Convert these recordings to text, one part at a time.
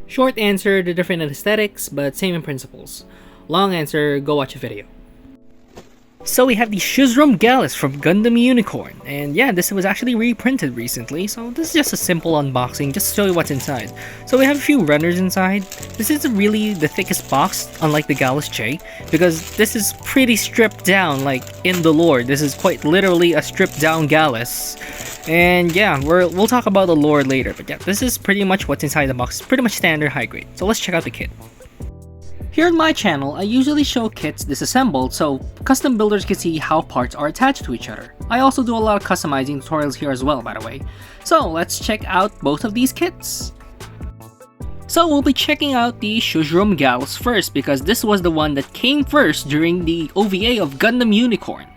Short answer, the different aesthetics, but same in principles. Long answer, go watch a video. So we have the Schuzrum Gallus from Gundam Unicorn, and yeah, this was actually reprinted recently, so this is just a simple unboxing, just to show you what's inside. So we have a few runners inside. This isn't really the thickest box, unlike the Galus J, because this is pretty stripped down, like in the lore. This is quite literally a stripped down Galus. And yeah, we'll talk about the lore later, but yeah, this is pretty much what's inside the box. Pretty much standard high grade. So let's check out the kit. Here on my channel, I usually show kits disassembled so custom builders can see how parts are attached to each other. I also do a lot of customizing tutorials here as well, by the way. So let's check out both of these kits. So we'll be checking out the Schuzrum Gallus first because this was the one that came first during the OVA of Gundam Unicorn.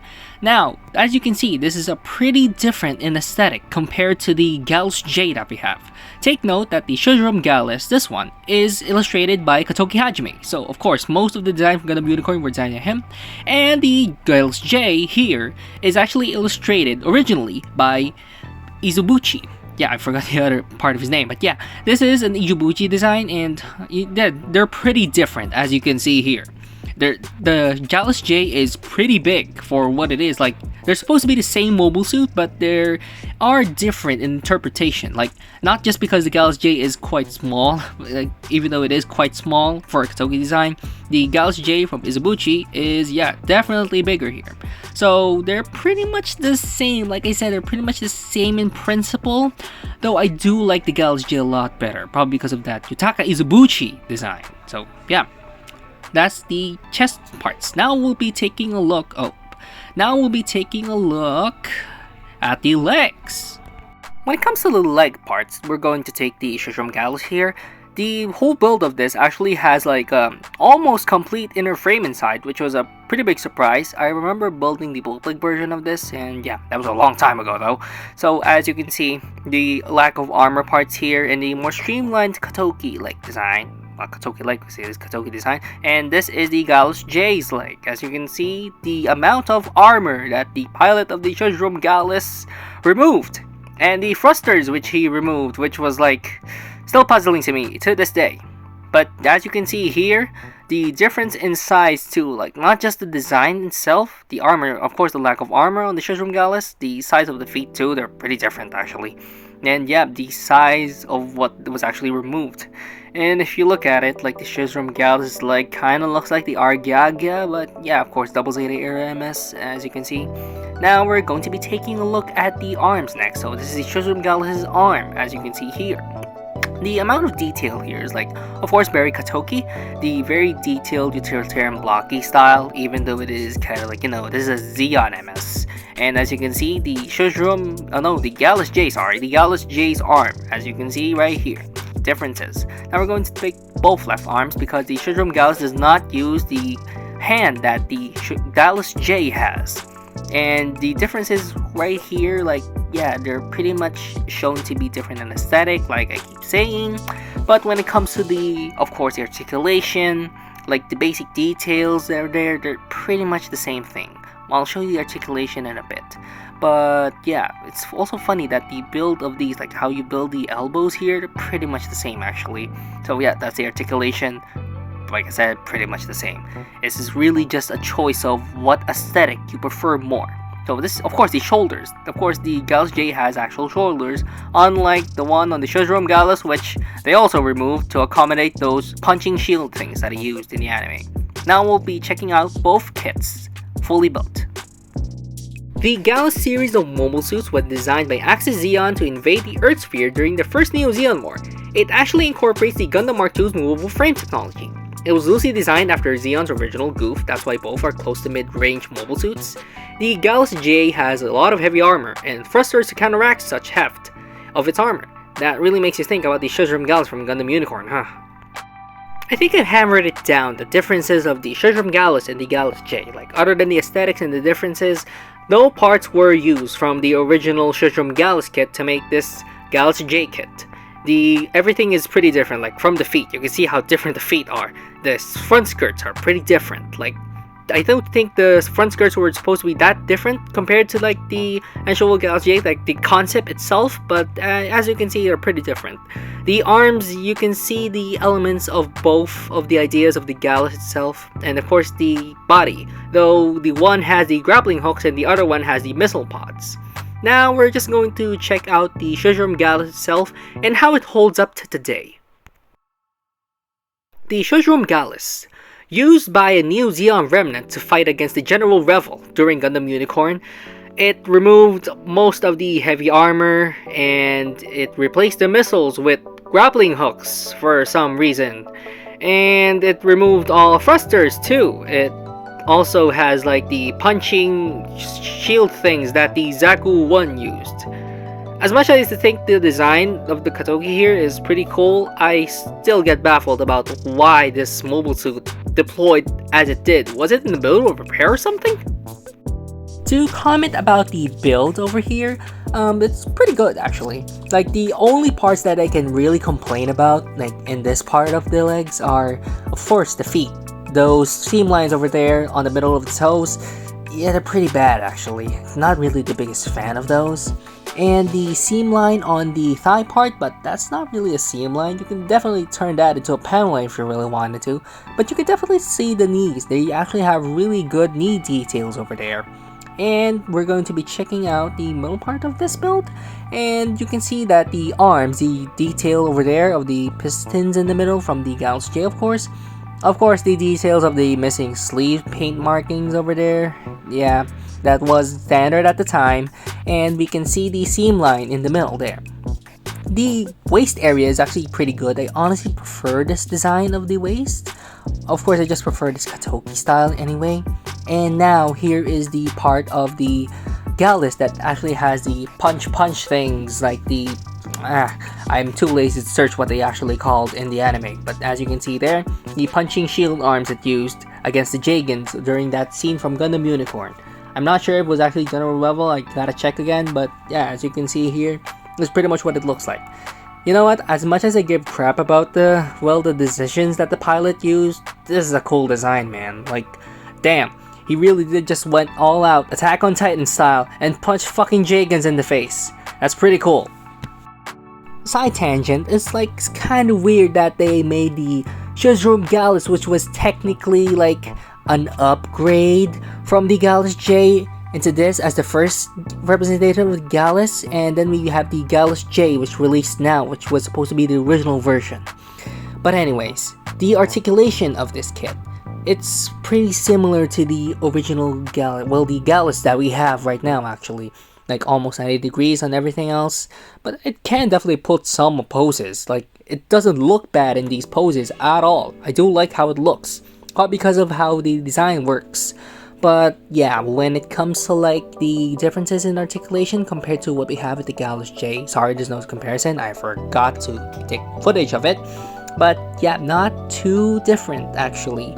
Now, as you can see, this is a pretty different in aesthetic compared to the Galus J that we have. Take note that the Schuzrum Gallus, this one, is illustrated by Katoki Hajime. So, of course, most of the design from Gundam Unicorn were designed by him. And the Galus J here is actually illustrated originally by Izubuchi. Yeah, I forgot the other part of his name, but yeah, this is an Izubuchi design, and they're pretty different, as you can see here. The Galus J is pretty big for what it is. Like, they're supposed to be the same mobile suit, but they are different in interpretation. Like, not just because the Galus J is quite small, like, even though it is quite small for a Katoki design, the Galus J from Izubuchi is, yeah, definitely bigger here. So they're pretty much the same. Like I said, they're pretty much the same in principle, though I do like the Galus J a lot better, probably because of that Yutaka Izubuchi design. So yeah. That's the chest parts. Now we'll be taking a look. Now we'll be taking a look at the legs. When it comes to the leg parts, we're going to take the Schuzrum Gallus here. The whole build of this actually has like almost complete inner frame inside, which was a pretty big surprise. I remember building the bootleg version of this, and yeah, that was a long time ago though. So as you can see, the lack of armor parts here and the more streamlined Katoki leg design. Katoki leg, we say this Katoki design, and this is the Galus J's leg. As you can see, the amount of armor that the pilot of the Schuzrum Gallus removed, and the thrusters which he removed, which was like still puzzling to me to this day. But as you can see here, the difference in size too, like not just the design itself, the armor, of course the lack of armor on the Schuzrum Gallus, the size of the feet too, they're pretty different actually. And yeah, the size of what was actually removed. And if you look at it, like the Schuzrum Gallus leg kind of looks like the Argyagya, but yeah, of course, double Zeta era MS, as you can see. Now we're going to be taking a look at the arms next. So this is the Schuzrum Gallus' arm, as you can see here. The amount of detail here is like, of course, very Katoki, the very detailed utilitarian blocky style, even though it is kind of like, you know, this is a Zeon MS. And as you can see, the the Galus J's arm, as you can see right here. Differences. Now we're going to take both left arms because the Schuzrum Gallus does not use the hand that the Galus J has. And the difference is right here, like, yeah, they're pretty much shown to be different in aesthetic, like I keep saying. But when it comes to the, of course, the articulation, like the basic details, they're pretty much the same thing. I'll show you the articulation in a bit. But yeah, it's also funny that the build of these, like how you build the elbows here, they're pretty much the same actually. So yeah, that's the articulation. Like I said, pretty much the same. This is really just a choice of what aesthetic you prefer more. So this, of course, the shoulders. Of course, the Galus J has actual shoulders, unlike the one on the Schuzrum Gallus, which they also removed to accommodate those punching shield things that he used in the anime. Now we'll be checking out both kits, fully built. The Galus series of mobile suits was designed by Axis Zeon to invade the Earth sphere during the first Neo Zeon War. It actually incorporates the Gundam Mark II's movable frame technology. It was loosely designed after Zeon's original goof, that's why both are close to mid-range mobile suits. The Galus J has a lot of heavy armor and thrusters to counteract such heft of its armor. That really makes you think about the Schuzrum Gallus from Gundam Unicorn, huh? I think I've hammered it down, the differences of the Schuzrum Gallus and the Galus J. Like, other than the aesthetics and the differences, no parts were used from the original Schuzrum Gallus kit to make this Galus J kit. Everything is pretty different, like from the feet. You can see how different the feet are. The front skirts are pretty different. Like, I don't think the front skirts were supposed to be that different compared to like the actual Galus J, like the concept itself, but as you can see, they're pretty different. The arms, you can see the elements of both of the ideas of the Galus itself, and of course the body, though the one has the grappling hooks and the other one has the missile pods. Now we're just going to check out the Schuzrum Gallus itself and how it holds up to today. The Schuzrum Gallus, used by a Neo Zeon remnant to fight against the General Revel during Gundam Unicorn, it removed most of the heavy armor and it replaced the missiles with grappling hooks for some reason. And it removed all thrusters too. It also has like the punching shield things that the Zaku 1 used. As much as I think the design of the Katoki here is pretty cool, I still get baffled about why this mobile suit deployed as it did. Was it in the middle of repair or something? To comment about the build over here, it's pretty good actually. Like the only parts that I can really complain about, like in this part of the legs, are of course the feet. Those seam lines over there on the middle of the toes, yeah, they're pretty bad actually. Not really the biggest fan of those. And the seam line on the thigh part, but that's not really a seam line. You can definitely turn that into a panel line if you really wanted to. But you can definitely see the knees. They actually have really good knee details over there. And we're going to be checking out the middle part of this build. And you can see that the arms, the detail over there of the pistons in the middle from the Galus J, of course. Of course, the details of the missing sleeve paint markings over there. Yeah, that was standard at the time. And we can see the seam line in the middle there. The waist area is actually pretty good. I honestly prefer this design of the waist. Of course, I just prefer this Katoki style anyway. And now here is the part of the Galus that actually has the punch things, like the I'm too lazy to search what they actually called in the anime, but as you can see there, the punching shield arms it used against the Jagans during that scene from Gundam Unicorn. I'm not sure if it was actually general level, I gotta check again, but yeah, as you can see here, it's pretty much what it looks like. You know what, as much as I give crap about the decisions that the pilot used, this is a cool design, man. Like, damn, he really did just went all out, Attack on Titan style, and punch fucking Jagans in the face. That's pretty cool. Side tangent, it's like kind of weird that they made the Schuzrum Gallus, which was technically like an upgrade from the Galus J, into this as the first representation of the Galus, and then we have the Galus J, which released now, which was supposed to be the original version. But anyways, the articulation of this kit, it's pretty similar to the original Galus, well, the Galus that we have right now actually. Like almost 90 degrees on everything else, but it can definitely put some poses. Like, it doesn't look bad in these poses at all. I do like how it looks, but because of how the design works. But yeah, when it comes to like the differences in articulation compared to what we have with the Galus J, sorry there's no comparison, I forgot to take footage of it, but yeah, not too different actually.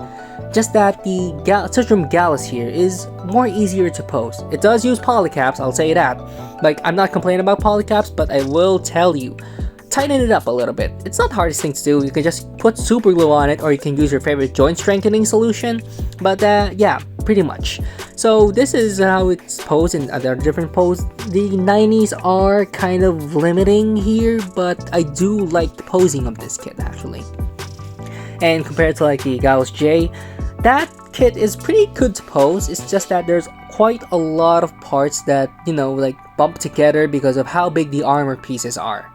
Just that the Schuzrum Gallus here is more easier to pose. It does use polycaps, I'll say that. Like, I'm not complaining about polycaps, but I will tell you, tighten it up a little bit. It's not the hardest thing to do. You can just put super glue on it, or you can use your favorite joint strengthening solution. But yeah, pretty much. So this is how it's posed in other different poses. The 90s are kind of limiting here, but I do like the posing of this kit actually. And compared to like the Galus J, that kit is pretty good to pose. It's just that there's quite a lot of parts that, you know, like bump together because of how big the armor pieces are.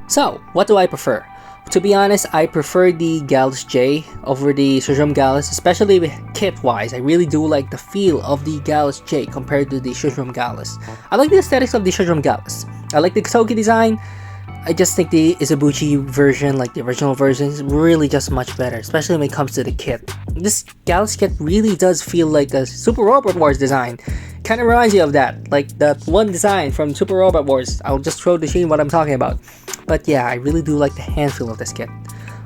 So, what do I prefer? To be honest, I prefer the Galus J over the Schuzrum Gallus, especially with kit-wise. I really do like the feel of the Galus J compared to the Schuzrum Gallus. I like the aesthetics of the Schuzrum Gallus. I like the Katoki design. I just think the Izubuchi version, like the original version, is really just much better, especially when it comes to the kit. This Galus kit really does feel like a Super Robot Wars design. Kind of reminds you of that, like that one design from Super Robot Wars. I'll just show the scene what I'm talking about. But yeah, I really do like the hand feel of this kit.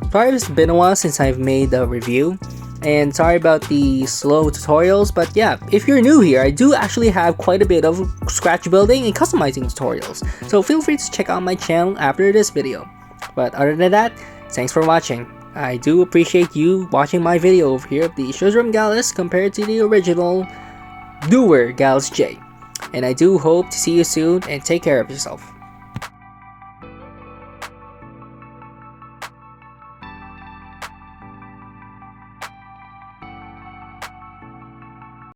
Sorry it's been a while since I've made a review, and sorry about the slow tutorials, but yeah, if you're new here, I do actually have quite a bit of scratch building and customizing tutorials, so feel free to check out my channel after this video. But other than that, thanks for watching. I do appreciate you watching my video over here of the Schuzrum Gallus compared to the original newer Galus J. And I do hope to see you soon, and take care of yourself.